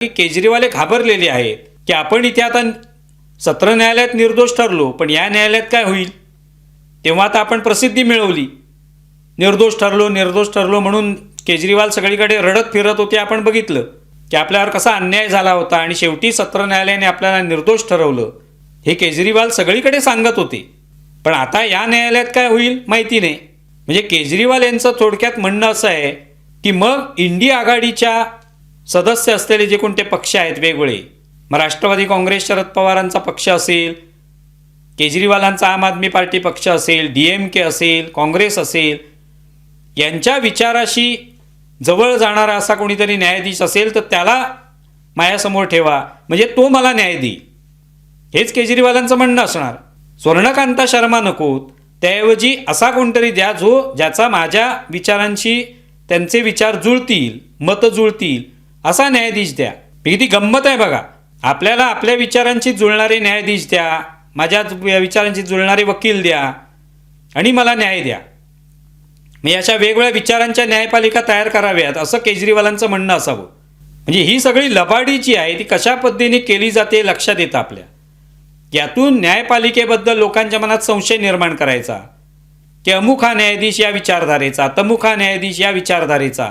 की केजरीवाल घाबरलेले आहेत की आपण इथे आता सत्र न्यायालयात निर्दोष ठरलो, पण या न्यायालयात काय होईल? तेव्हा आता आपण प्रसिद्धी मिळवली, निर्दोष ठरलो म्हणून केजरीवाल सगळीकडे रडत फिरत होते. आपण बघितलं की आपल्यावर कसा अन्याय झाला होता आणि शेवटी सत्र न्यायालयाने आपल्याला निर्दोष ठरवलं, हे केजरीवाल सगळीकडे सांगत होते. पण आता या न्यायालयात काय होईल माहिती नाही. म्हणजे केजरीवाल यांचं थोडक्यात म्हणणं असं आहे की मग इंडिया आघाडीच्या सदस्य असलेले जे कोणते पक्ष आहेत वेगवेगळे, मग राष्ट्रवादी काँग्रेस शरद पवारांचा पक्ष असेल, केजरीवालांचा आम आदमी पार्टी पक्ष असेल, DMK असेल, काँग्रेस असेल, यांच्या विचाराशी जवळ जाणारा असा कोणीतरी न्यायाधीश असेल तर त्याला माझ्यासमोर ठेवा, म्हणजे तो मला न्याय देईल, हेच केजरीवालांचं म्हणणं असणार. स्वर्णकांता शर्मा नकोत, त्याऐवजी असा कोणतरी द्या ज्याचा माझ्या विचारांशी त्यांचे विचार जुळतील, मतं जुळतील, असा न्यायाधीश द्या. किती गंमत आहे बघा. आपल्याला आपल्या विचारांशी जुळणारे न्यायाधीश द्या, माझ्या विचारांशी जुळणारे वकील द्या आणि मला न्याय द्या. म्हणजे अशा वेगवेगळ्या विचारांच्या न्यायपालिका तयार कराव्यात, असं केजरीवालांचं म्हणणं असावं. म्हणजे ही सगळी लबाडी जी आहे ती कशा पद्धतीने केली जाते लक्षात येतं आपल्या. यातून न्यायपालिकेबद्दल लोकांच्या मनात संशय निर्माण करायचा की अमुक हा न्यायाधीश या विचारधारेचा, तमुक हा न्यायाधीश या विचारधारेचा,